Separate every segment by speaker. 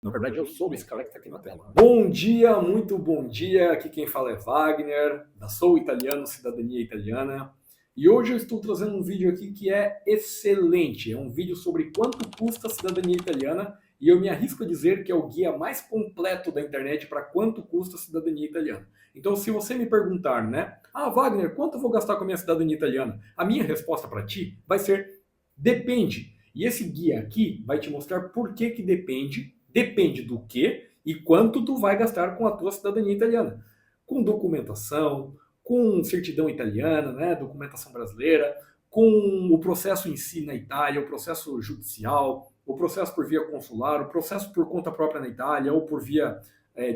Speaker 1: Na verdade, eu sou esse cara que está aqui na tela. Bom dia, muito bom dia. Aqui quem fala é Wagner, da Sou Italiano, Cidadania Italiana. E hoje eu estou trazendo um vídeo aqui que é excelente. É um vídeo sobre quanto custa a cidadania italiana. E eu me arrisco a dizer que é o guia mais completo da internet para quanto custa a cidadania italiana. Então, se você me perguntar, né? Ah, Wagner, quanto eu vou gastar com a minha cidadania italiana? A minha resposta para ti vai ser: depende. E esse guia aqui vai te mostrar por que depende. Depende do que e quanto tu vai gastar com a tua cidadania italiana. Com documentação, com certidão italiana, né, documentação brasileira, com o processo em si na Itália, o processo judicial, o processo por via consular, o processo por conta própria na Itália ou por via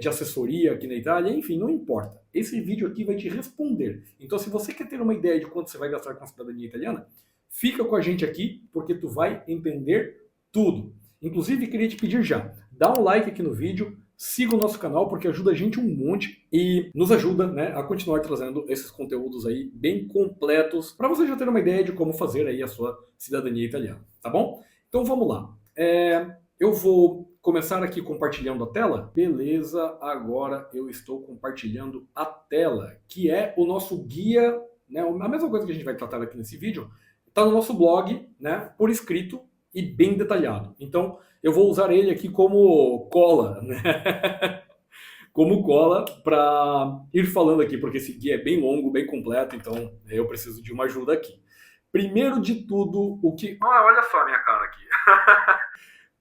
Speaker 1: de assessoria aqui na Itália, enfim, não importa. Esse vídeo aqui vai te responder. Então, se você quer ter uma ideia de quanto você vai gastar com a cidadania italiana, fica com a gente aqui, porque tu vai entender tudo. Inclusive, queria te pedir já, dá um like aqui no vídeo, siga o nosso canal, porque ajuda a gente um monte e nos ajuda, né, a continuar trazendo esses conteúdos aí bem completos, para você já ter uma ideia de como fazer aí a sua cidadania italiana, tá bom? Então vamos lá. Eu vou começar aqui compartilhando a tela. Beleza, agora eu estou compartilhando a tela, que é o nosso guia, né, a mesma coisa que a gente vai tratar aqui nesse vídeo, está no nosso blog, né, por escrito e bem detalhado. Então, eu vou usar ele aqui como cola, né? Como cola para ir falando aqui, porque esse guia é bem longo, bem completo, então eu preciso de uma ajuda aqui. Primeiro de tudo, o que... Ah, olha só a minha cara aqui.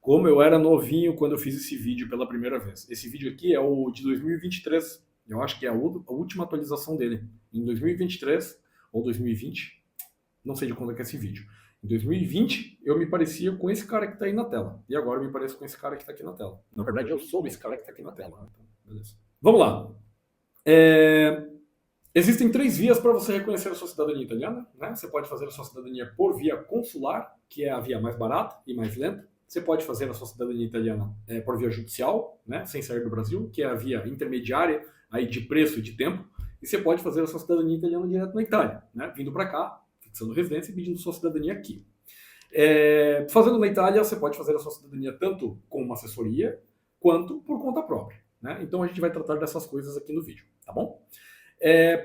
Speaker 1: Como eu era novinho quando eu fiz esse vídeo pela primeira vez. Esse vídeo aqui é o de 2023, eu acho que é a última atualização dele. Em 2023 ou 2020, não sei de quando é que é esse vídeo. Em 2020, eu me parecia com esse cara que está aí na tela. E agora eu me pareço com esse cara que está aqui na tela. Na verdade, eu sou esse cara que está aqui na tela. Então, beleza. Vamos lá. Existem 3 vias para você reconhecer a sua cidadania italiana. Né? Você pode fazer a sua cidadania por via consular, que é a via mais barata e mais lenta. Você pode fazer a sua cidadania italiana por via judicial, né? Sem sair do Brasil, que é a via intermediária aí de preço e de tempo. E você pode fazer a sua cidadania italiana direto na Itália, né? Vindo para cá, fixando residência e pedindo sua cidadania aqui. Fazendo na Itália, você pode fazer a sua cidadania tanto com uma assessoria, quanto por conta própria. Né? Então a gente vai tratar dessas coisas aqui no vídeo, tá bom?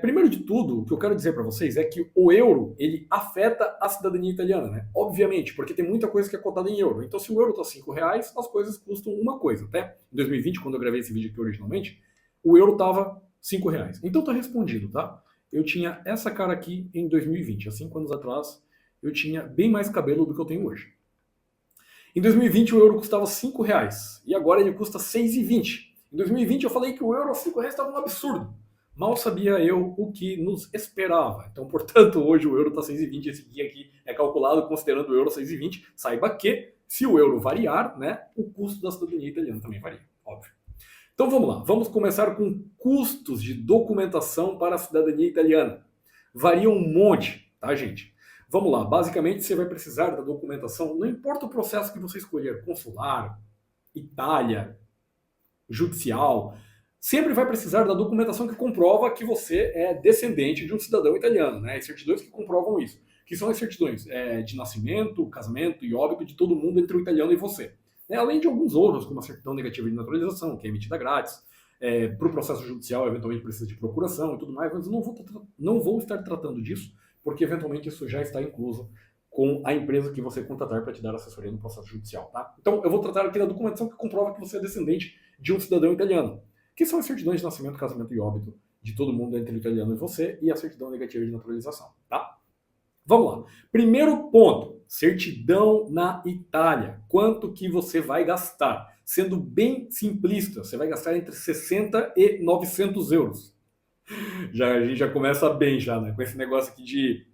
Speaker 1: Primeiro de tudo, o que eu quero dizer para vocês é que o euro, ele afeta a cidadania italiana, né? Obviamente, porque tem muita coisa que é cotada em euro. Então se o euro está R$5, as coisas custam uma coisa. Até em 2020, quando eu gravei esse vídeo aqui originalmente, o euro estava R$5. Então tá respondido, tá? Eu tinha essa cara aqui em 2020, há 5 anos atrás, eu tinha bem mais cabelo do que eu tenho hoje. Em 2020 o euro custava R$5 e agora ele custa R$6,20. Em 2020 eu falei que o euro a R$5 estava um absurdo. Mal sabia eu o que nos esperava. Então, portanto, hoje o euro está 6,20. Esse guia aqui é calculado considerando o euro 6,20. Saiba que, se o euro variar, né, o custo da cidadania italiana também varia, óbvio. Então vamos lá, vamos começar com custos de documentação para a cidadania italiana. Varia um monte, tá, gente? Vamos lá, basicamente você vai precisar da documentação, não importa o processo que você escolher, consular, Itália, judicial, sempre vai precisar da documentação que comprova que você é descendente de um cidadão italiano, né? As certidões que comprovam isso, que são as certidões de nascimento, casamento e óbito de todo mundo entre o italiano e você. Além de alguns outros, como a certidão negativa de naturalização, que é emitida grátis, para o processo judicial, eventualmente precisa de procuração e tudo mais, mas eu não vou estar tratando disso, porque eventualmente isso já está incluso com a empresa que você contratar para te dar assessoria no processo judicial, tá? Então eu vou tratar aqui da documentação que comprova que você é descendente de um cidadão italiano, que são as certidões de nascimento, casamento e óbito de todo mundo entre o italiano e você, e a certidão negativa de naturalização, tá? Vamos lá. Primeiro ponto, certidão na Itália. Quanto que você vai gastar? Sendo bem simplista, você vai gastar entre 60 e 900 euros. A gente já começa bem já, né? Com esse negócio aqui de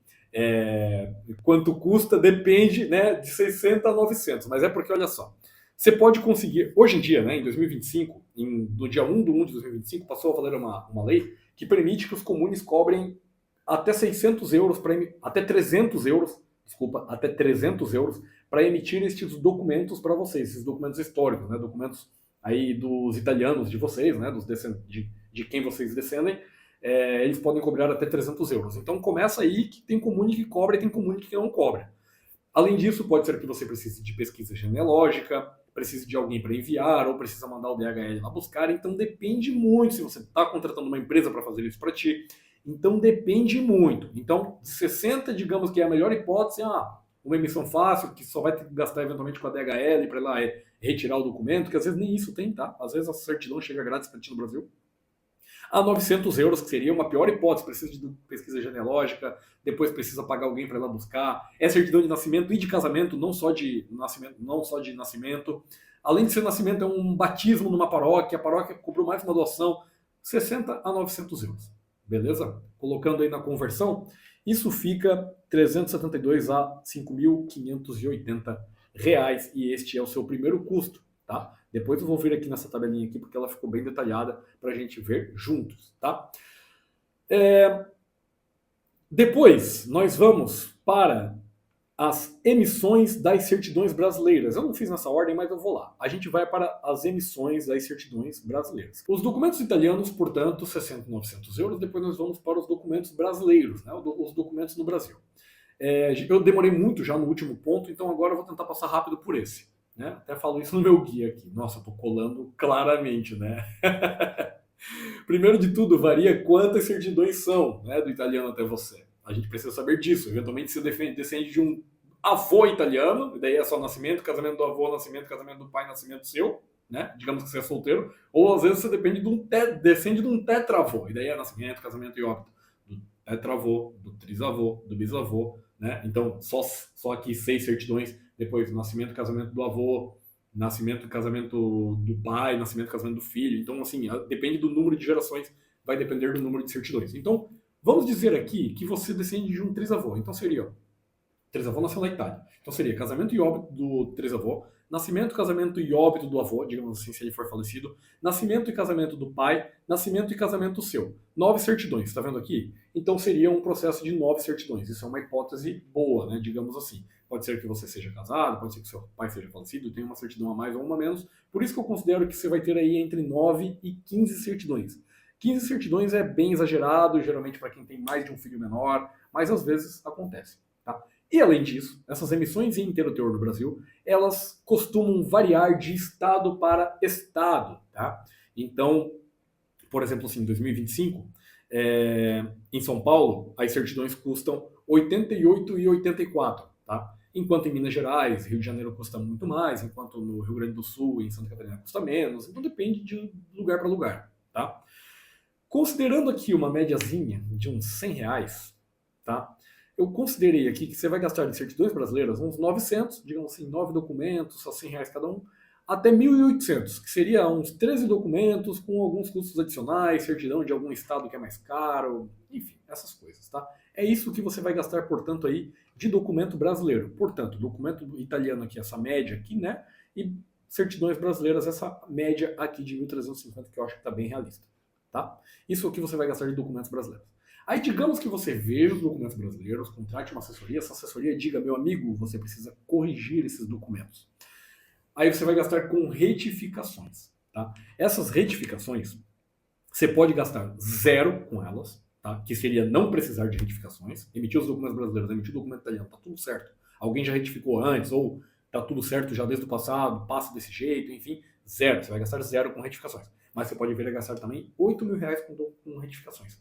Speaker 1: quanto custa, depende, né, de 60 a 900. Mas é porque, olha só, você pode conseguir, hoje em dia, né, em 2025, no dia 1/1 de 2025, passou a valer uma lei que permite que os comunes cobrem até 600 euros, até 300 euros, até 300 euros para emitir estes documentos para vocês, esses documentos históricos, né, documentos aí dos italianos de vocês, né, de quem vocês descendem, eles podem cobrar até 300 euros. Então começa aí que tem comune que cobra e tem comune que não cobra. Além disso, pode ser que você precise de pesquisa genealógica, precise de alguém para enviar ou precisa mandar o DHL lá buscar. Então depende muito se você está contratando uma empresa para fazer isso para ti. Então depende muito. Então, de 60, digamos que é a melhor hipótese, uma emissão fácil, que só vai ter que gastar eventualmente com a DHL para ir lá retirar o documento, que às vezes nem isso tem, tá? Às vezes a certidão chega grátis para ti no Brasil. A 900 euros, que seria uma pior hipótese, precisa de pesquisa genealógica, depois precisa pagar alguém para ir lá buscar. É certidão de nascimento e de casamento, não só de nascimento. Além de ser nascimento, é um batismo numa paróquia, a paróquia cobrou mais uma doação, 60 a 900 euros. Beleza? Colocando aí na conversão, isso fica 372 a 5.580 reais, e este é o seu primeiro custo, tá? Depois eu vou vir aqui nessa tabelinha aqui, porque ela ficou bem detalhada para a gente ver juntos, tá? Depois, nós vamos para as emissões das certidões brasileiras. Eu não fiz nessa ordem, mas eu vou lá. A gente vai para as emissões das certidões brasileiras. Os documentos italianos, portanto, 60 a 900 euros. Depois nós vamos para os documentos brasileiros, né? Os documentos no Brasil. Eu demorei muito já no último ponto, então agora eu vou tentar passar rápido por esse. Né? Até falo isso no meu guia aqui. Nossa, eu tô colando claramente, né? Primeiro de tudo, varia quantas certidões são, né, do italiano até você. A gente precisa saber disso. Eventualmente você descende de um avô italiano, e daí é só nascimento, casamento do avô, nascimento, casamento do pai, nascimento seu, né? Digamos que você é solteiro. Ou às vezes você descende de um tetravô, e daí é nascimento, casamento e óbito. Do tetravô, do trisavô, do bisavô, né? Então, só aqui 6 certidões. Depois, nascimento e casamento do avô, nascimento e casamento do pai, nascimento e casamento do filho. Então, assim, depende do número de gerações, vai depender do número de certidões. Então, vamos dizer aqui que você descende de um trisavô. Então seria, trisavô nasceu na Itália. Então seria casamento e óbito do trisavô, nascimento, casamento e óbito do avô, digamos assim, se ele for falecido, nascimento e casamento do pai, nascimento e casamento seu. 9 certidões, tá vendo aqui? Então seria um processo de 9 certidões. Isso é uma hipótese boa, né, digamos assim. Pode ser que você seja casado, pode ser que seu pai seja falecido, tenha uma certidão a mais ou uma a menos. Por isso que eu considero que você vai ter aí entre 9 e 15 certidões. 15 certidões é bem exagerado, geralmente para quem tem mais de um filho menor, mas às vezes acontece. Tá? E além disso, essas emissões em inteiro teor no Brasil, elas costumam variar de estado para estado. Tá? Então, por exemplo, assim, em 2025, em São Paulo, as certidões custam R$ 88,84. Tá? Enquanto em Minas Gerais, Rio de Janeiro custa muito mais, enquanto no Rio Grande do Sul e em Santa Catarina custa menos. Então depende de lugar para lugar. Tá? Considerando aqui uma médiazinha de uns R$ 100, tá? Eu considerei aqui que você vai gastar de certidões brasileiras uns 900, digamos assim, 9 documentos, só R$ 100 cada um, até 1.800, que seria uns 13 documentos com alguns custos adicionais, certidão de algum estado que é mais caro, enfim, essas coisas, tá? É isso que você vai gastar, portanto, aí de documento brasileiro. Portanto, documento italiano aqui, essa média aqui, né? E certidões brasileiras, essa média aqui de 1.350, que eu acho que está bem realista. Tá? Isso é o que você vai gastar de documentos brasileiros. Aí digamos que você veja os documentos brasileiros, contrate uma assessoria, essa assessoria diga, meu amigo, você precisa corrigir esses documentos. Aí você vai gastar com retificações. Tá? Essas retificações, você pode gastar 0 com elas, tá? Que seria não precisar de retificações. Emitir os documentos brasileiros, emitir o documento italiano, tá tudo certo. Alguém já retificou antes, ou tá tudo certo já desde o passado, passa desse jeito, enfim, 0. Você vai gastar 0 com retificações. Mas você pode vir a gastar também R$ 8.000 com retificações.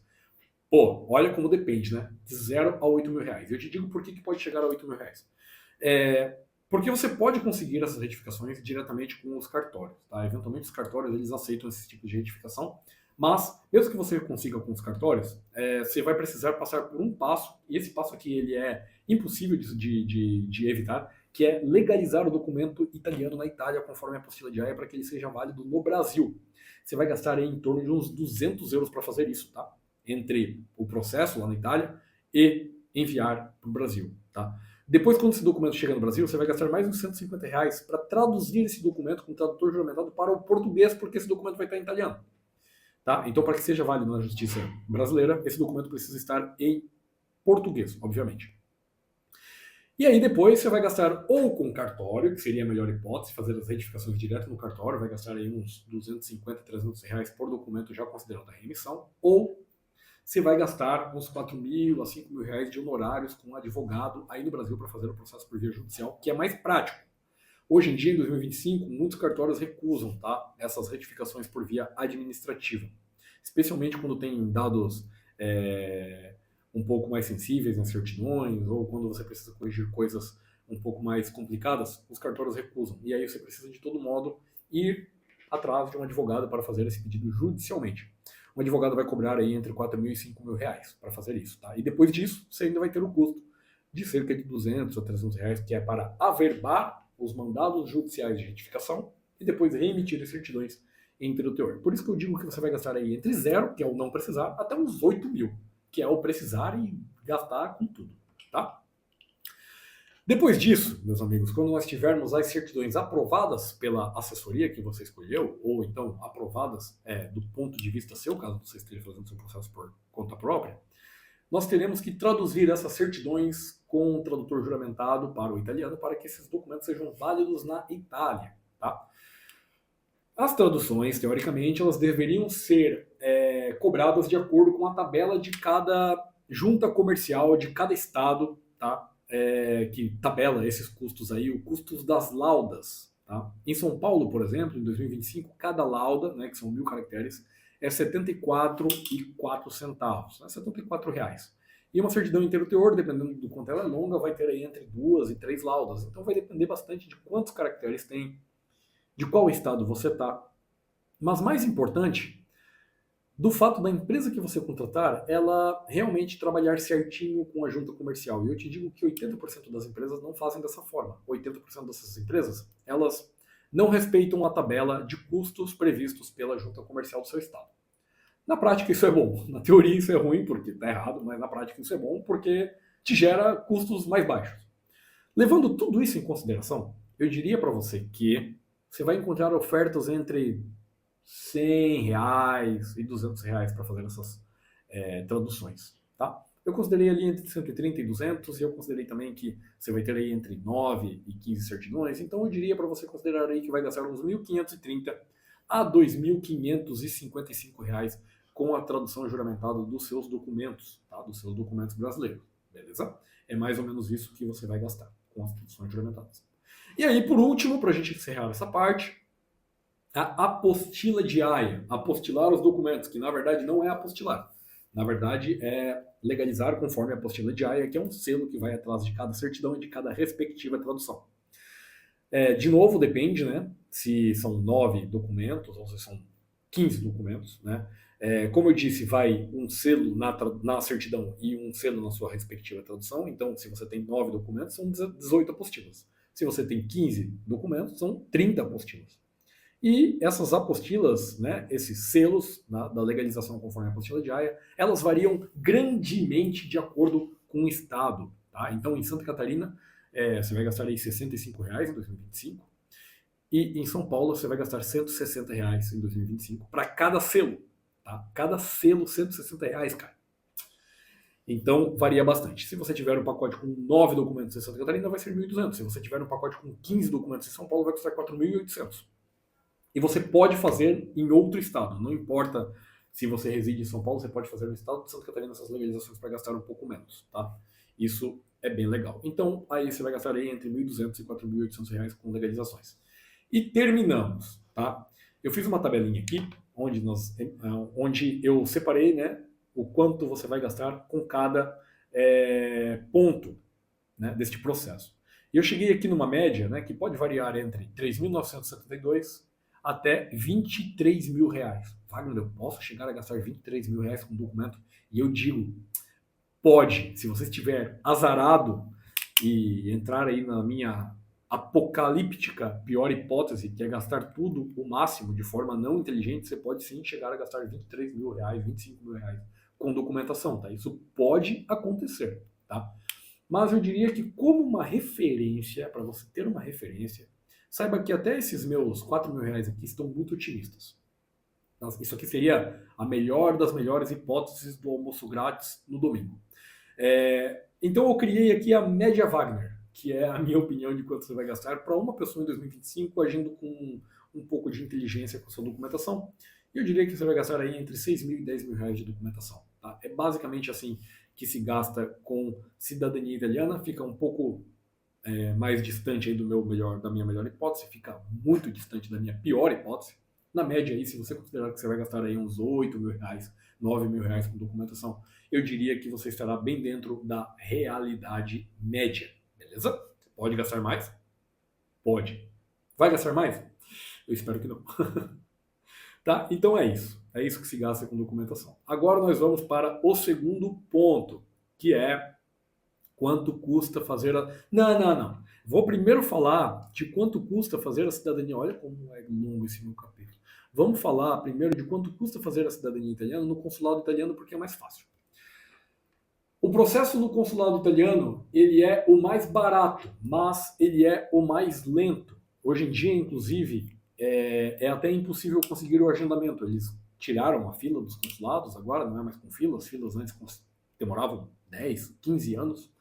Speaker 1: Pô, olha como depende, né? De 0 a R$ 8.000. Eu te digo por que pode chegar a R$ 8.000. Porque você pode conseguir essas retificações diretamente com os cartórios. Tá? Eventualmente os cartórios eles aceitam esse tipo de retificação, mas mesmo que você consiga com os cartórios, você vai precisar passar por um passo, e esse passo aqui ele é impossível de evitar, que é legalizar o documento italiano na Itália conforme a apostila de AIA para que ele seja válido no Brasil. Você vai gastar aí em torno de uns 200 euros para fazer isso, tá? Entre o processo lá na Itália e enviar para o Brasil, tá? Depois, quando esse documento chega no Brasil, você vai gastar mais uns R$ 150 para traduzir esse documento com o tradutor juramentado para o português, porque esse documento vai estar em italiano. Tá? Então, para que seja válido na justiça brasileira, esse documento precisa estar em português, obviamente. E aí depois você vai gastar ou com cartório, que seria a melhor hipótese, fazer as retificações direto no cartório, vai gastar aí uns 250, 300 reais por documento, já considerando a remissão, ou você vai gastar uns 4.000 a 5.000 reais de honorários com um advogado aí no Brasil para fazer o processo por via judicial, que é mais prático. Hoje em dia, em 2025, muitos cartórios recusam, tá, essas retificações por via administrativa, especialmente quando tem dados um pouco mais sensíveis nas certidões ou quando você precisa corrigir coisas um pouco mais complicadas, os cartórios recusam. E aí você precisa, de todo modo, ir atrás de um advogado para fazer esse pedido judicialmente. Um advogado vai cobrar aí entre 4 mil e 5 mil reais para fazer isso, tá? E depois disso, você ainda vai ter o custo de cerca de 200 ou 300 reais, que é para averbar os mandados judiciais de retificação e depois reemitir as certidões entre o teor. Por isso que eu digo que você vai gastar aí entre zero, que é o não precisar, até uns 8 mil, que é o precisar e gastar com tudo, tá? Depois disso, meus amigos, quando nós tivermos as certidões aprovadas pela assessoria que você escolheu, ou então aprovadas do ponto de vista seu, caso você esteja fazendo seu processo por conta própria, nós teremos que traduzir essas certidões com um tradutor juramentado para o italiano para que esses documentos sejam válidos na Itália, tá? As traduções, teoricamente, elas deveriam ser cobradas de acordo com a tabela de cada junta comercial de cada estado, tá? Que tabela esses custos aí, os custos das laudas. Tá? Em São Paulo, por exemplo, em 2025, cada lauda, né, que são 1.000 caracteres, é R$ 74,04, né, R$ 74 reais. E uma certidão inteiro teor, dependendo do quanto ela é longa, vai ter aí entre 2 e 3 laudas. Então vai depender bastante de quantos caracteres tem, de qual estado você está. Mas mais importante, do fato da empresa que você contratar, ela realmente trabalhar certinho com a junta comercial. E eu te digo que 80% das empresas não fazem dessa forma. 80% dessas empresas, elas não respeitam a tabela de custos previstos pela junta comercial do seu estado. Na prática isso é bom. Na teoria isso é ruim, porque está errado, mas na prática isso é bom porque te gera custos mais baixos. Levando tudo isso em consideração, eu diria para você que você vai encontrar ofertas entre R$ 100 e R$ 200 para fazer essas traduções, tá? Eu considerei ali entre 130 e 200 e eu considerei também que você vai ter aí entre 9 e 15 certidões, então eu diria para você considerar aí que vai gastar uns 1.530 a R$ 2.555 com a tradução juramentada dos seus documentos, tá? Dos seus documentos brasileiros, beleza? É mais ou menos isso que você vai gastar com as traduções juramentadas. E aí, por último, para a gente encerrar essa parte, a apostila de AIA, apostilar os documentos, que na verdade não é apostilar. Na verdade é legalizar conforme a apostila de AIA, que é um selo que vai atrás de cada certidão e de cada respectiva tradução. De novo, depende, né? Se são 9 documentos ou se são 15 documentos, né? Como eu disse, vai um selo na certidão e um selo na sua respectiva tradução. Então, se você tem 9 documentos, são 18 apostilas. Se você tem 15 documentos, são 30 apostilas. E essas apostilas, né, esses selos da legalização conforme a apostila de AIA, elas variam grandemente de acordo com o estado. Tá? Então, em Santa Catarina, você vai gastar aí R$ 65 em 2025. E em São Paulo, você vai gastar R$ 160 em 2025 para cada selo. Tá? Cada selo, R$ 160, cara. Então, varia bastante. Se você tiver um pacote com 9 documentos em Santa Catarina, vai ser 1.200. Se você tiver um pacote com 15 documentos em São Paulo, vai custar 4.800. E você pode fazer em outro estado. Não importa se você reside em São Paulo, você pode fazer no estado de Santa Catarina essas legalizações para gastar um pouco menos, tá? Isso é bem legal. Então, aí você vai gastar aí entre R$ 1.200 e R$ 4.800 com legalizações. E terminamos, tá? Eu fiz uma tabelinha aqui, onde eu separei, né, o quanto você vai gastar com cada ponto, né, deste processo. E eu cheguei aqui numa média, né, que pode variar entre 3.972 até R$ 23.000. Wagner, eu posso chegar a gastar R$ 23.000 com documento? E eu digo, pode. Se você estiver azarado e entrar aí na minha apocalíptica pior hipótese, que é gastar tudo o máximo de forma não inteligente, você pode sim chegar a gastar R$ 23.000, R$ 25.000 com documentação, tá? Isso pode acontecer, tá? Mas eu diria que como uma referência, para você ter uma referência, saiba que até esses meus R$ 4.000 aqui estão muito otimistas. Isso aqui seria a melhor das melhores hipóteses do almoço grátis no domingo. Então eu criei aqui a média Wagner, que é a minha opinião de quanto você vai gastar para uma pessoa em 2025 agindo com um pouco de inteligência com a sua documentação. E eu diria que você vai gastar aí entre R$ 6.000 e R$ 10.000 de documentação. Tá? É basicamente assim que se gasta com cidadania italiana, fica um pouco mais distante aí da minha melhor hipótese, fica muito distante da minha pior hipótese. Na média aí, se você considerar que você vai gastar aí uns 8 mil reais, 9 mil reais com documentação, eu diria que você estará bem dentro da realidade média, beleza? Pode gastar mais? Pode. Vai gastar mais? Eu espero que não. Tá? Então é isso. É isso que se gasta com documentação. Agora nós vamos para o segundo ponto, que é quanto custa fazer a... Não. Vou primeiro falar de quanto custa fazer a cidadania. Olha como é longo esse meu capítulo. Vamos falar primeiro de quanto custa fazer a cidadania italiana no consulado italiano, porque é mais fácil. O processo no consulado italiano, ele é o mais barato, mas ele é o mais lento. Hoje em dia, inclusive, é até impossível conseguir o agendamento. Eles tiraram a fila dos consulados, agora não é mais com fila. As filas antes demoravam 10, 15 anos,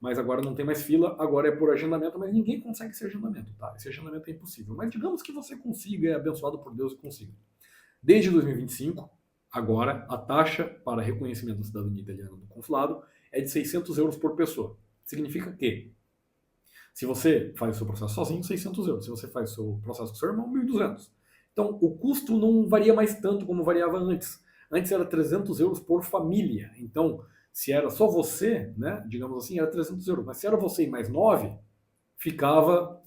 Speaker 1: mas agora não tem mais fila, agora é por agendamento, mas ninguém consegue esse agendamento, tá? Esse agendamento é impossível. Mas digamos que você consiga, é abençoado por Deus e consiga. Desde 2025, agora, a taxa para reconhecimento da cidadania italiana do consulado é de 600 euros por pessoa. Significa que, se você faz o seu processo sozinho, 600 euros. Se você faz o seu processo com seu irmão, 1.200. Então, o custo não varia mais tanto como variava antes. Antes era 300 euros por família. Então, se era só você, né, digamos assim, era 300 euros. Mas se era você e mais 9, ficava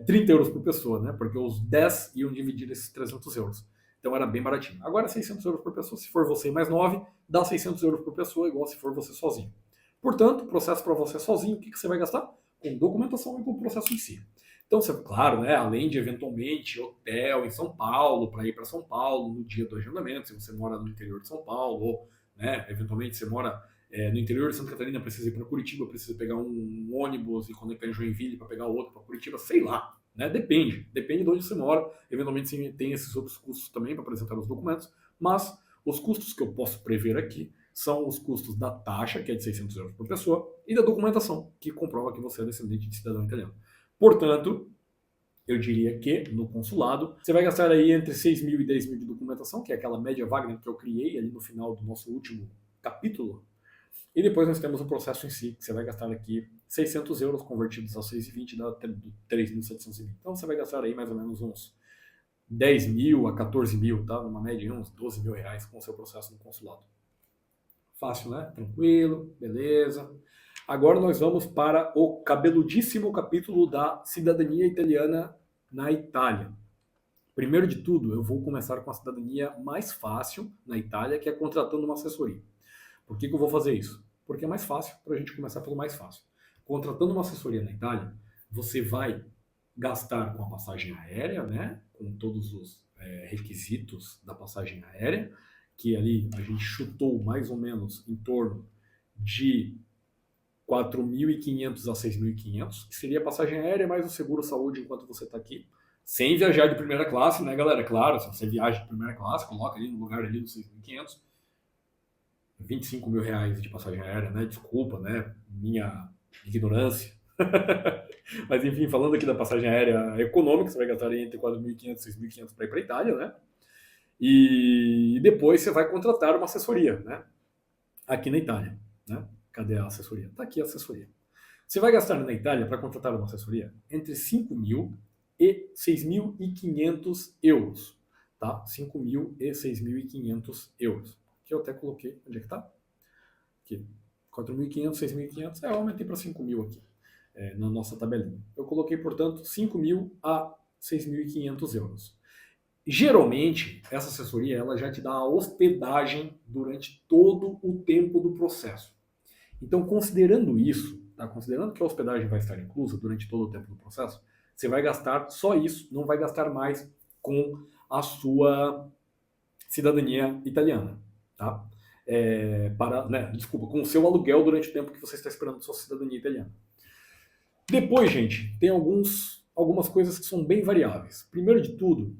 Speaker 1: 30 euros por pessoa, né? Porque os 10 iam dividir esses 300 euros. Então era bem baratinho. Agora 600 euros por pessoa. Se for você e mais 9, dá 600 euros por pessoa, igual se for você sozinho. Portanto, processo para você sozinho, o que você vai gastar? Com documentação e com o processo em si. Então, claro, né, além de eventualmente hotel em São Paulo, para ir para São Paulo no dia do agendamento, se você mora no interior de São Paulo, ou né, eventualmente você mora no interior de Santa Catarina, precisa ir para Curitiba, precisa pegar um ônibus e conectar em Joinville para pegar outro para Curitiba, sei lá. Né? Depende de onde você mora. Eventualmente você tem esses outros custos também para apresentar os documentos, mas os custos que eu posso prever aqui são os custos da taxa, que é de 600 euros por pessoa, e da documentação, que comprova que você é descendente de cidadão italiano. Portanto, eu diria que no consulado você vai gastar aí entre 6 mil e 10 mil de documentação, que é aquela média Wagner que eu criei ali no final do nosso último capítulo. E depois nós temos o processo em si, que você vai gastar aqui 600 euros convertidos a 6,20 dá 3.720. Então você vai gastar aí mais ou menos uns 10 mil a 14 mil, tá? Numa média uns 12 mil reais com o seu processo no consulado. Fácil, né? Tranquilo, beleza. Agora nós vamos para o cabeludíssimo capítulo da cidadania italiana na Itália. Primeiro de tudo, eu vou começar com a cidadania mais fácil na Itália, que é contratando uma assessoria. Por que eu vou fazer isso? Porque é mais fácil, para a gente começar pelo mais fácil. Contratando uma assessoria na Itália, você vai gastar com a passagem aérea, né? Com todos os requisitos da passagem aérea, que ali a gente chutou mais ou menos em torno de 4.500 a 6.500, que seria a passagem aérea mais o seguro-saúde enquanto você está aqui. Sem viajar de primeira classe, né, galera? Claro, se você viaja de primeira classe, coloca ali no lugar ali dos 6.500. 25 mil reais de passagem aérea, né? Desculpa, né? Minha ignorância. Mas enfim, falando aqui da passagem aérea econômica, você vai gastar entre 4.500 e 6.500 para ir para a Itália, né? E depois você vai contratar uma assessoria, né? Aqui na Itália, né? Cadê a assessoria? Está aqui a assessoria. Você vai gastar na Itália para contratar uma assessoria entre 5 mil e 6.500 euros, tá? 5 mil e 6.500 euros. Que eu até coloquei, onde é que tá? Aqui, 4.500, 6.500, eu aumentei para 5 mil aqui, na nossa tabelinha. Eu coloquei, portanto, 5 mil a 6.500 euros. Geralmente, essa assessoria ela já te dá a hospedagem durante todo o tempo do processo. Então, considerando isso, tá? Considerando que a hospedagem vai estar inclusa durante todo o tempo do processo, você vai gastar só isso, não vai gastar mais com a sua cidadania italiana. Tá? Desculpa, com o seu aluguel durante o tempo que você está esperando a sua cidadania italiana. Depois, gente, tem algumas coisas que são bem variáveis. Primeiro de tudo,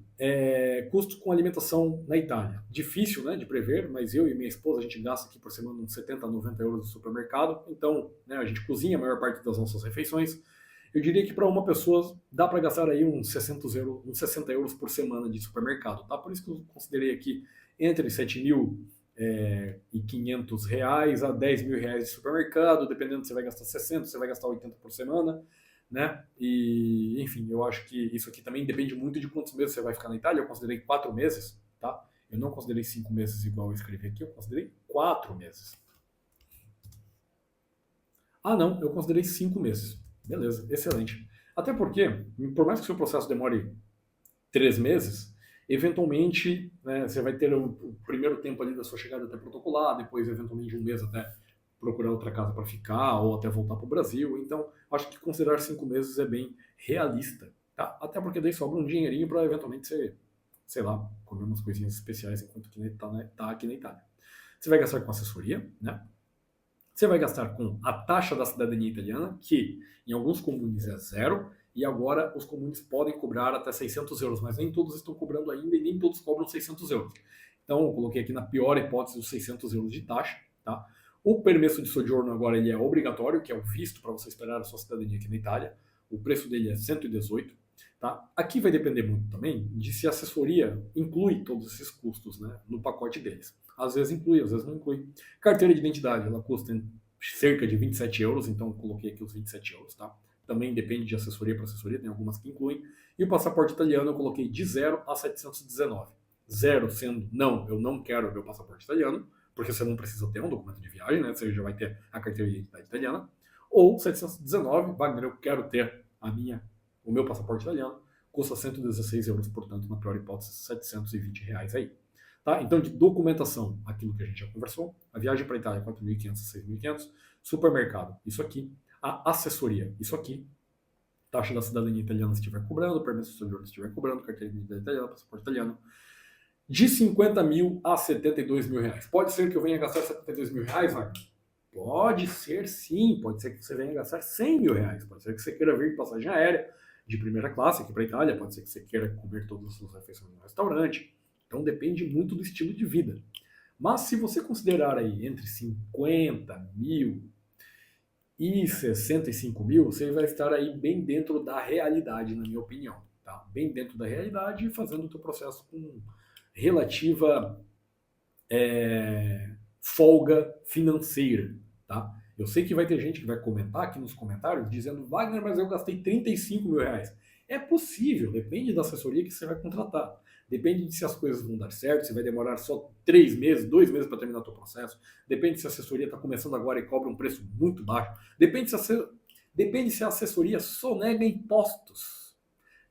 Speaker 1: custo com alimentação na Itália. Difícil, né, de prever, mas eu e minha esposa, a gente gasta aqui por semana uns 70 a 90 euros no supermercado. Então, né, a gente cozinha a maior parte das nossas refeições. Eu diria que para uma pessoa dá para gastar aí uns 60 euros por semana de supermercado. Tá? Por isso que eu considerei aqui entre 7 mil R$ 500 a R$ 10.000 de supermercado, dependendo se você vai gastar 60, você vai gastar 80 por semana, né? E, enfim, eu acho que isso aqui também depende muito de quantos meses você vai ficar na Itália. Eu considerei 4 meses, tá? Eu não considerei 5 meses igual eu escrevi aqui, eu considerei 4 meses. Ah, não, eu considerei 5 meses. Beleza, excelente. Até porque, por mais que o seu processo demore 3 meses, eventualmente, né, você vai ter o primeiro tempo ali da sua chegada até protocolar, depois eventualmente um mês até procurar outra casa para ficar ou até voltar para o Brasil. Então, acho que considerar 5 meses é bem realista, tá? Até porque daí sobra um dinheirinho para eventualmente você, sei lá, comer umas coisinhas especiais enquanto que tá aqui na Itália. Você vai gastar com assessoria, né? Você vai gastar com a taxa da cidadania italiana, que em alguns comunes é zero, e agora os comunes podem cobrar até 600 euros, mas nem todos estão cobrando ainda e nem todos cobram 600 euros. Então, eu coloquei aqui na pior hipótese os 600 euros de taxa. Tá? O permesso de soggiorno agora ele é obrigatório, que é o visto para você esperar a sua cidadania aqui na Itália. O preço dele é 118. Tá? Aqui vai depender muito também de se a assessoria inclui todos esses custos, né, no pacote deles. Às vezes inclui, às vezes não inclui. Carteira de identidade, ela custa cerca de 27 euros, então eu coloquei aqui os 27 euros, tá? Também depende de assessoria para assessoria, tem algumas que incluem. E o passaporte italiano eu coloquei de 0 a 719. 0 sendo, não, eu não quero meu passaporte italiano, porque você não precisa ter um documento de viagem, né? Você já vai ter a carteira de identidade italiana. Ou 719, Wagner, eu quero ter o meu passaporte italiano, custa 116 euros, portanto, na pior hipótese, R$ 720 aí. Tá? Então, de documentação, aquilo que a gente já conversou, a viagem para a Itália, 4.500 a 6.500, supermercado, isso aqui, a assessoria, isso aqui, taxa da cidadania italiana se estiver cobrando, permesso de soggiorno se estiver cobrando, carteira de identidade italiana, passaporte italiano, de 50 mil a 72 mil reais. Pode ser que eu venha gastar 72 mil reais, Wagner? Pode ser sim, pode ser que você venha gastar 100 mil reais, pode ser que você queira vir de passagem aérea de primeira classe aqui para a Itália, pode ser que você queira comer todas as suas refeições no restaurante, então depende muito do estilo de vida. Mas se você considerar aí entre 50 mil e 65 mil, você vai estar aí bem dentro da realidade, na minha opinião. Tá? Bem dentro da realidade e fazendo o seu processo com relativa folga financeira. Tá? Eu sei que vai ter gente que vai comentar aqui nos comentários dizendo, Wagner, mas eu gastei 35 mil reais. É possível, depende da assessoria que você vai contratar. Depende de se as coisas vão dar certo, se vai demorar só 3 meses, 2 meses para terminar o seu processo. Depende se a assessoria está começando agora e cobra um preço muito baixo. Depende se a assessoria sonega impostos.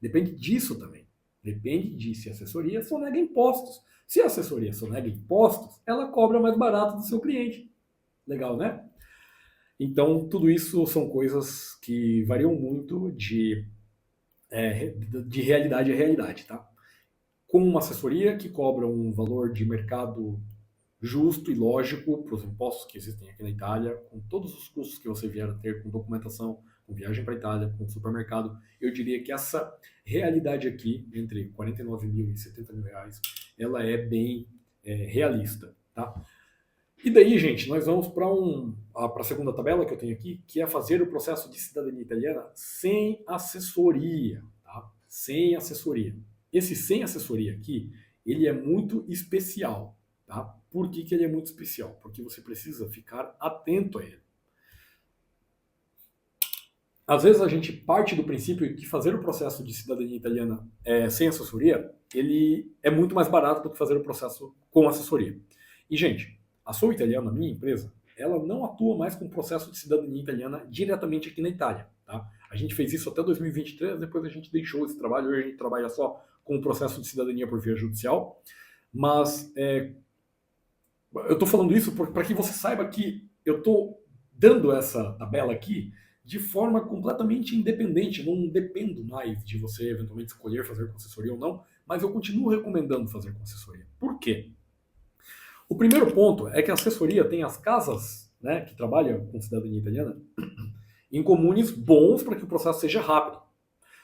Speaker 1: Depende disso também. Depende de se a assessoria sonega impostos. Se a assessoria sonega impostos, ela cobra mais barato do seu cliente. Legal, né? Então, tudo isso são coisas que variam muito de realidade a realidade, tá? Com uma assessoria que cobra um valor de mercado justo e lógico para os impostos que existem aqui na Itália, com todos os custos que você vier a ter com documentação, com viagem para a Itália, com supermercado, eu diria que essa realidade aqui, entre 49 mil e 70 mil reais, ela é bem realista, tá? E daí, gente, nós vamos para a segunda tabela que eu tenho aqui, que é fazer o processo de cidadania italiana sem assessoria, tá? Sem assessoria. Esse sem assessoria aqui, ele é muito especial, tá? Por que ele é muito especial? Porque você precisa ficar atento a ele. Às vezes a gente parte do princípio que fazer o processo de cidadania italiana sem assessoria, ele é muito mais barato do que fazer o processo com assessoria. E, gente, a Sou Italiano, a minha empresa, ela não atua mais com o processo de cidadania italiana diretamente aqui na Itália, tá? A gente fez isso até 2023, depois a gente deixou esse trabalho, hoje a gente trabalha só com o processo de cidadania por via judicial, mas eu estou falando isso para que você saiba que eu estou dando essa tabela aqui de forma completamente independente, não dependo mais de você eventualmente escolher fazer com assessoria ou não, mas eu continuo recomendando fazer com assessoria. Por quê? O primeiro ponto é que a assessoria tem as casas, né, que trabalham com cidadania italiana em comunes bons para que o processo seja rápido.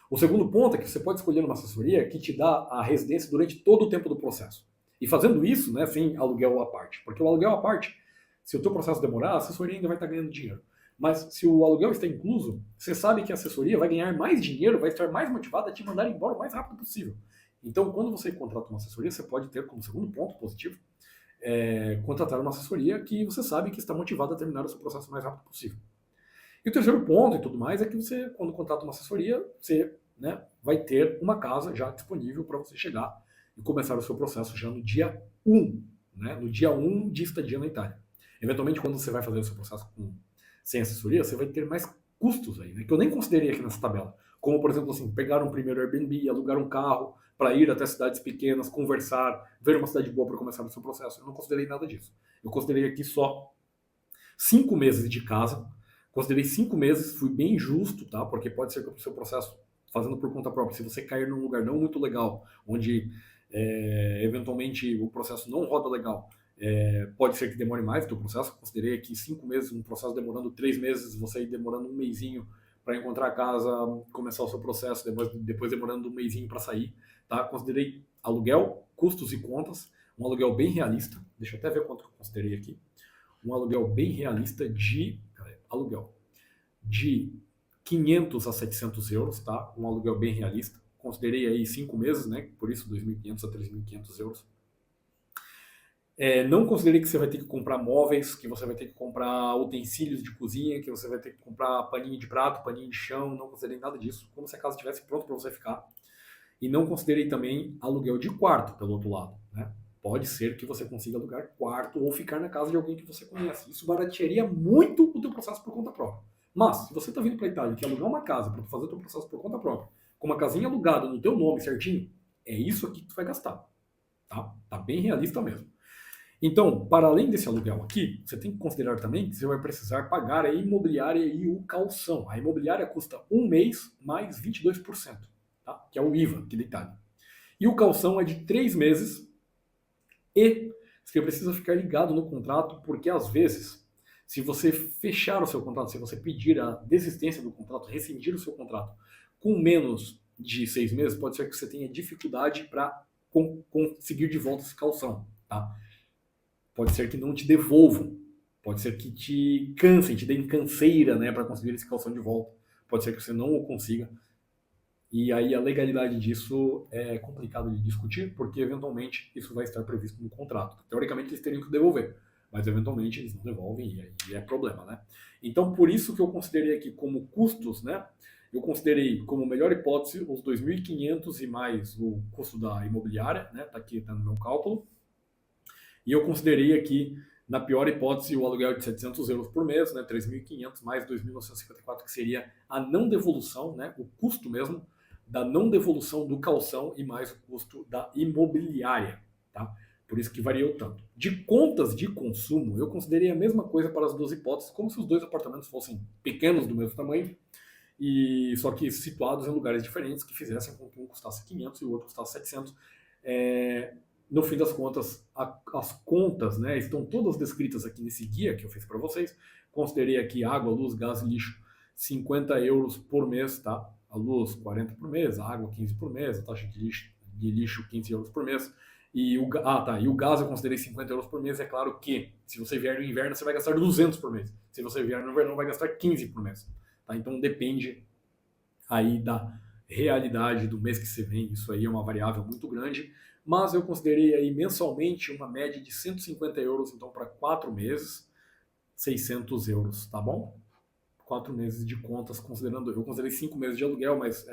Speaker 1: O segundo ponto é que você pode escolher uma assessoria que te dá a residência durante todo o tempo do processo. E fazendo isso, né, sem aluguel à parte. Porque o aluguel à parte, se o teu processo demorar, a assessoria ainda vai estar ganhando dinheiro. Mas se o aluguel está incluso, você sabe que a assessoria vai ganhar mais dinheiro, vai estar mais motivada a te mandar embora o mais rápido possível. Então, quando você contrata uma assessoria, você pode ter como segundo ponto positivo contratar uma assessoria que você sabe que está motivada a terminar o seu processo o mais rápido possível. E o terceiro ponto e tudo mais é que você, quando contrata uma assessoria, você, né, vai ter uma casa já disponível para você chegar e começar o seu processo já no dia 1, né, no dia 1 de estadia na Itália. Eventualmente, quando você vai fazer o seu processo sem assessoria, você vai ter mais custos aí, né, que eu nem considerei aqui nessa tabela. Como, por exemplo, assim, pegar um primeiro Airbnb, alugar um carro para ir até cidades pequenas, conversar, ver uma cidade boa para começar o seu processo. Eu não considerei nada disso. Eu considerei aqui só 5 meses de casa. Considerei 5 meses, fui bem justo, tá? Porque pode ser que o seu processo, fazendo por conta própria, se você cair num lugar não muito legal, onde eventualmente o processo não roda legal, pode ser que demore mais o teu processo. Considerei aqui 5 meses, um processo demorando 3 meses, você ir demorando um mesinho para encontrar a casa, começar o seu processo, depois demorando um mesinho para sair, tá? Considerei aluguel, custos e contas, um aluguel bem realista. Deixa eu até ver quanto eu considerei aqui. Um aluguel bem realista de de 500 a 700 euros, tá? Um aluguel bem realista. Considerei aí 5 meses, né? Por isso 2.500 a 3.500 euros. Não considerei que você vai ter que comprar móveis, que você vai ter que comprar utensílios de cozinha, que você vai ter que comprar paninho de prato, paninho de chão. Não considerei nada disso, como se a casa estivesse pronta para você ficar. E não considerei também aluguel de quarto, pelo outro lado, né? Pode ser que você consiga alugar quarto ou ficar na casa de alguém que você conhece. Isso baratearia muito o teu processo por conta própria. Mas, se você está vindo para a Itália e quer alugar uma casa para fazer o teu processo por conta própria, com uma casinha alugada no teu nome certinho, é isso aqui que tu vai gastar. Tá bem realista mesmo. Então, para além desse aluguel aqui, você tem que considerar também que você vai precisar pagar a imobiliária e o calção. A imobiliária custa um mês mais 22%, tá? Que é o IVA aqui da Itália. E o calção é de 3 meses. E você precisa ficar ligado no contrato, porque às vezes, se você fechar o seu contrato, se você pedir a desistência do contrato, rescindir o seu contrato com menos de 6 meses, pode ser que você tenha dificuldade para conseguir de volta esse calção, tá? Pode ser que não te devolvam, pode ser que te cansem, te deem canseira, né, para conseguir esse calção de volta. Pode ser que você não o consiga. E aí a legalidade disso é complicado de discutir, porque eventualmente isso vai estar previsto no contrato. Teoricamente eles teriam que devolver, mas eventualmente eles não devolvem e aí é problema, né? Então por isso que eu considerei aqui como custos, né? Eu considerei como melhor hipótese os 2.500 e mais o custo da imobiliária, né? Tá aqui, tá no meu cálculo. E eu considerei aqui, na pior hipótese, o aluguel de 700 euros por mês, né? 3.500 mais 2.954, que seria a não devolução, né? O custo mesmo da não devolução do calção e mais o custo da imobiliária, tá? Por isso que variou tanto. De contas de consumo, eu considerei a mesma coisa para as duas hipóteses, como se os dois apartamentos fossem pequenos do mesmo tamanho, e só que situados em lugares diferentes, que fizessem com que um custasse 500 e o outro custasse 700. No fim das contas, as contas, né, estão todas descritas aqui nesse guia que eu fiz para vocês. Considerei aqui água, luz, gás e lixo, 50 euros por mês, tá? A luz 40 por mês, a água 15 por mês, a taxa de lixo 15 euros por mês. E o gás eu considerei 50 euros por mês. É claro que se você vier no inverno, você vai gastar 200 por mês. Se você vier no verão, vai gastar 15 por mês. Tá? Então depende aí da realidade do mês que você vem. Isso aí é uma variável muito grande. Mas eu considerei aí mensalmente uma média de 150 euros, então para 4 meses, 600 euros, tá bom? 4 meses de contas, considerando, eu considerei 5 meses de aluguel, mas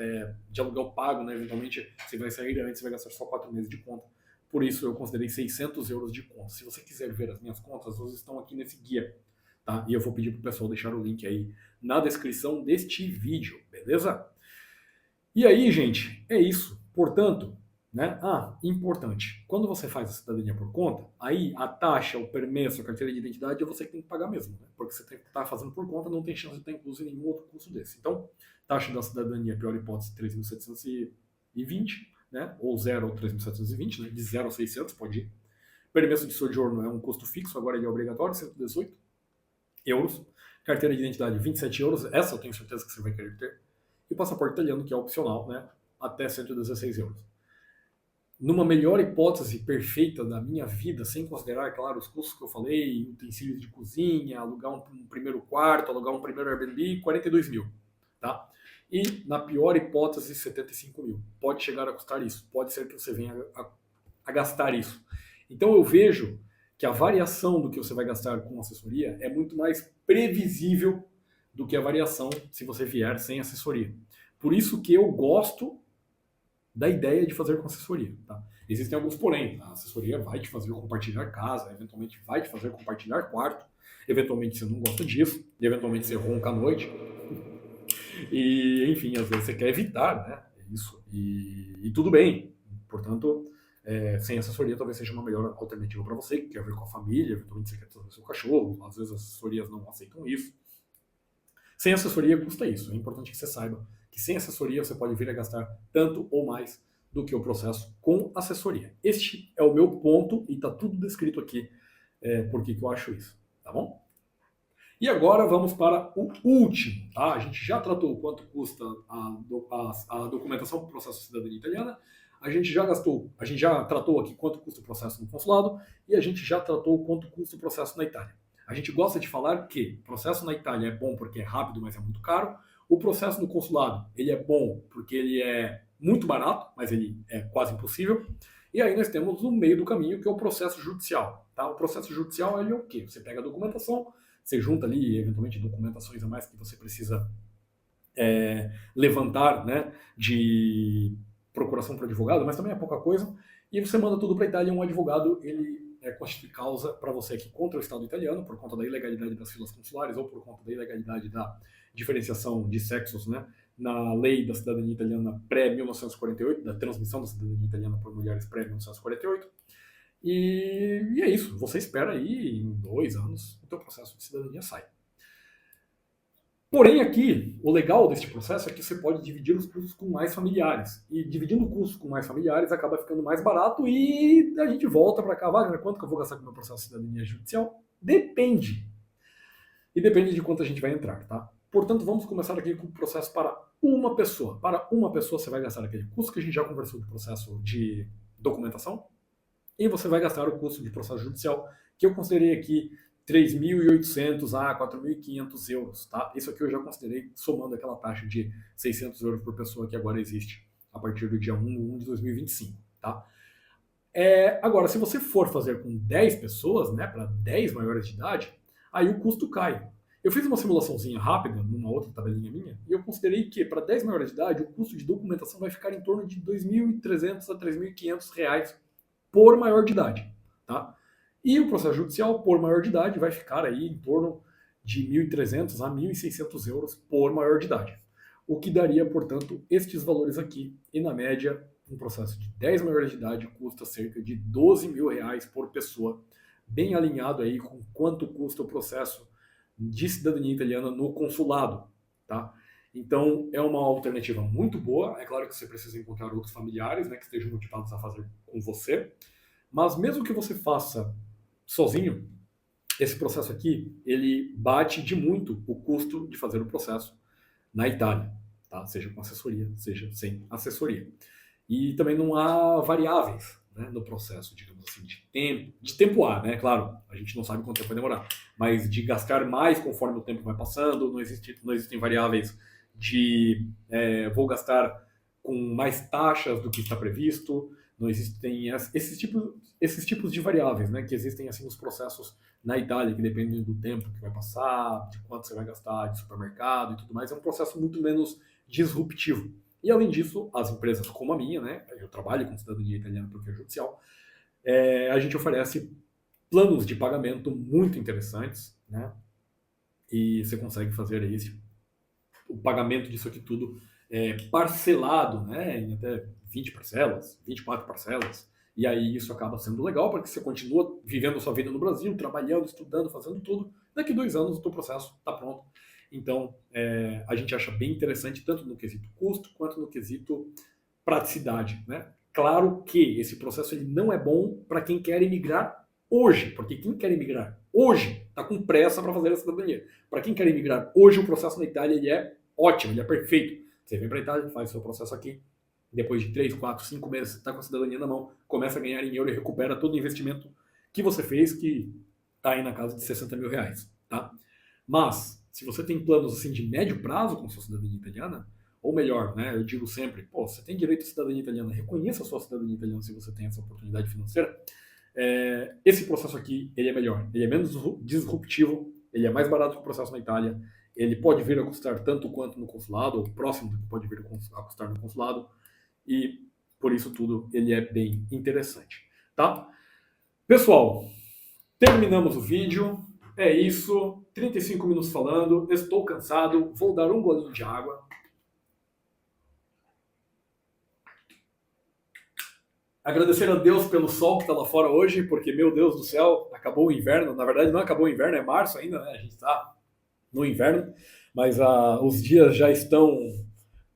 Speaker 1: de aluguel pago, né? Eventualmente você vai sair antes, você vai gastar só 4 meses de conta. Por isso eu considerei 600 euros de conta. Se você quiser ver as minhas contas, elas estão aqui nesse guia, tá? E eu vou pedir pro pessoal deixar o link aí na descrição deste vídeo, beleza? E aí, gente, é isso. Portanto, né? Importante. Quando você faz a cidadania por conta, aí a taxa, o permesso, a carteira de identidade é você que tem que pagar mesmo, né? Porque você está fazendo por conta, não tem chance de estar incluso em nenhum outro custo desse. Então, taxa da cidadania, pior hipótese, 3.720, né? Ou 0 ou 3.720, né? De 0 a 600, pode ir. Permesso de sojourno é um custo fixo, agora ele é obrigatório, 118 euros. Carteira de identidade, 27 euros, essa eu tenho certeza que você vai querer ter. E o passaporte italiano, que é opcional, né? Até 116 euros. Numa melhor hipótese perfeita da minha vida, sem considerar, claro, os custos que eu falei, utensílios de cozinha, alugar um primeiro quarto, alugar um primeiro Airbnb, 42 mil, tá? E na pior hipótese, 75 mil. Pode chegar a custar isso, pode ser que você venha a gastar isso. Então eu vejo que a variação do que você vai gastar com assessoria é muito mais previsível do que a variação se você vier sem assessoria. Por isso que eu gosto da ideia de fazer com assessoria. Tá? Existem alguns porém. A assessoria vai te fazer compartilhar casa, eventualmente vai te fazer compartilhar quarto, eventualmente você não gosta disso, eventualmente você ronca à noite. E, enfim, às vezes você quer evitar, né? Isso. E tudo bem. Portanto, sem assessoria talvez seja uma melhor alternativa para você, que quer ver com a família, eventualmente você quer trazer o seu cachorro, às vezes as assessorias não aceitam isso. Sem assessoria custa isso. É importante que você saiba que sem assessoria você pode vir a gastar tanto ou mais do que o processo com assessoria. Este é o meu ponto e está tudo descrito aqui por que eu acho isso, tá bom? E agora vamos para o último, tá? A gente já tratou quanto custa a documentação para o processo de cidadania italiana, a gente já tratou aqui quanto custa o processo no consulado e a gente já tratou quanto custa o processo na Itália. A gente gosta de falar que o processo na Itália é bom porque é rápido, mas é muito caro. O processo no consulado, ele é bom porque ele é muito barato, mas ele é quase impossível. E aí nós temos o meio do caminho, que é o processo judicial. Tá? O processo judicial ele é o quê? Você pega a documentação, você junta ali, eventualmente, documentações a mais que você precisa levantar, né, de procuração para advogado, mas também é pouca coisa, e você manda tudo para a Itália, um advogado, ele constitui causa para você aqui contra o Estado italiano, por conta da ilegalidade das filas consulares ou por conta da ilegalidade da diferenciação de sexos, né, na lei da cidadania italiana pré-1948, da transmissão da cidadania italiana por mulheres pré-1948, e é isso, você espera aí, em 2 anos, o teu processo de cidadania sai. Porém, aqui, o legal deste processo é que você pode dividir os custos com mais familiares. E dividindo custos com mais familiares acaba ficando mais barato e a gente volta para cá. Wagner, quanto que eu vou gastar com o meu processo de cidadania judicial? Depende. E depende de quanto a gente vai entrar, tá? Portanto, vamos começar aqui com o processo para uma pessoa. Para uma pessoa, você vai gastar aquele custo que a gente já conversou do processo de documentação. E você vai gastar o custo de processo judicial, que eu considerei aqui 3.800 a 4.500 euros, tá? Isso aqui eu já considerei somando aquela taxa de 600 euros por pessoa que agora existe a partir do dia 1 de 2025, tá? Agora, se você for fazer com 10 pessoas, né, para 10 maiores de idade, aí o custo cai. Eu fiz uma simulaçãozinha rápida numa outra tabelinha minha e eu considerei que para 10 maiores de idade o custo de documentação vai ficar em torno de 2.300 a 3.500 reais por maior de idade, tá? E o processo judicial, por maior de idade, vai ficar aí em torno de 1.300 a 1.600 euros por maior de idade. O que daria, portanto, estes valores aqui. E na média, um processo de 10 maiores de idade custa cerca de 12 mil reais por pessoa, bem alinhado aí com quanto custa o processo de cidadania italiana no consulado, tá? Então, é uma alternativa muito boa. É claro que você precisa encontrar outros familiares, né, que estejam motivados a fazer com você. Mas mesmo que você faça sozinho, esse processo aqui, ele bate de muito o custo de fazer o processo na Itália, tá? Seja com assessoria, seja sem assessoria. E também não há variáveis, né, no processo, digamos assim, de tempo há, né? Claro, a gente não sabe quanto tempo vai demorar, mas de gastar mais conforme o tempo vai passando, não existem variáveis de vou gastar com mais taxas do que está previsto, não existem esses tipos de variáveis, né, que existem assim nos processos na Itália, que dependem do tempo que vai passar, de quanto você vai gastar de supermercado e tudo mais. É um processo muito menos disruptivo. E além disso, as empresas como a minha, né, eu trabalho com cidadania italiana por via judicial, a gente oferece planos de pagamento muito interessantes, né, e você consegue fazer o pagamento disso aqui tudo parcelado, né, em até 20 parcelas, 24 parcelas, e aí isso acaba sendo legal, porque você continua vivendo a sua vida no Brasil, trabalhando, estudando, fazendo tudo. Daqui 2 anos o teu processo está pronto. Então, a gente acha bem interessante, tanto no quesito custo, quanto no quesito praticidade, né? Claro que esse processo ele não é bom para quem quer emigrar hoje, porque quem quer emigrar hoje está com pressa para fazer a cidadania. Para quem quer emigrar hoje, o processo na Itália ele é ótimo, ele é perfeito. Você vem para a Itália, faz o seu processo aqui, depois de 3, 4, 5 meses, você está com a cidadania na mão, começa a ganhar em euro e recupera todo o investimento que você fez, que está aí na casa de 60 mil reais, tá? Mas, se você tem planos assim de médio prazo com sua cidadania italiana, ou melhor, né, eu digo sempre, você tem direito à cidadania italiana, reconheça a sua cidadania italiana se você tem essa oportunidade financeira, Esse processo aqui, ele é melhor, ele é menos disruptivo, ele é mais barato que o processo na Itália, ele pode vir a custar tanto quanto no consulado, ou próximo do que pode vir a custar no consulado, e por isso tudo ele é bem interessante, tá? Pessoal, terminamos o vídeo, é isso, 35 minutos falando, estou cansado, vou dar um golinho de água. Agradecer a Deus pelo sol que está lá fora hoje, porque, meu Deus do céu, acabou o inverno. Na verdade, não acabou o inverno, é março ainda, né? A gente está no inverno, mas os dias já estão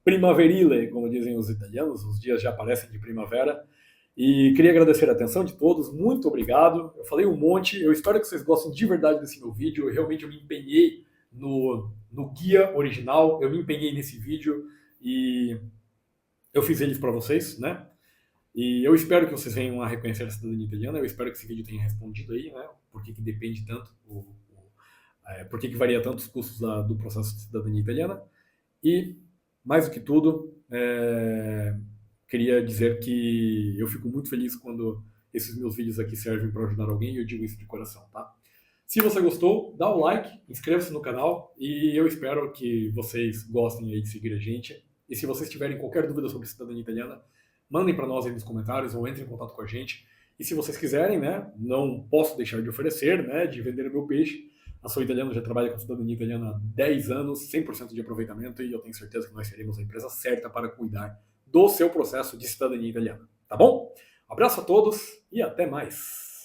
Speaker 1: primaverile, como dizem os italianos, os dias já parecem de primavera. E queria agradecer a atenção de todos, muito obrigado. Eu falei um monte, eu espero que vocês gostem de verdade desse meu vídeo. Eu me empenhei no guia original, eu me empenhei nesse vídeo e eu fiz eles para vocês, né? E eu espero que vocês venham a reconhecer a cidadania italiana, eu espero que esse vídeo tenha respondido aí, né? Por que depende tanto, por que varia tanto os custos do processo de cidadania italiana. E, mais do que tudo, queria dizer que eu fico muito feliz quando esses meus vídeos aqui servem para ajudar alguém, e eu digo isso de coração, tá? Se você gostou, dá o like, inscreva-se no canal e eu espero que vocês gostem aí de seguir a gente. E se vocês tiverem qualquer dúvida sobre cidadania italiana, mandem para nós aí nos comentários ou entrem em contato com a gente. E se vocês quiserem, né, não posso deixar de oferecer, né, de vender o meu peixe. A Sou Italiano já trabalha com cidadania italiana há 10 anos, 100% de aproveitamento, e eu tenho certeza que nós seremos a empresa certa para cuidar do seu processo de cidadania italiana. Tá bom? Um abraço a todos e até mais!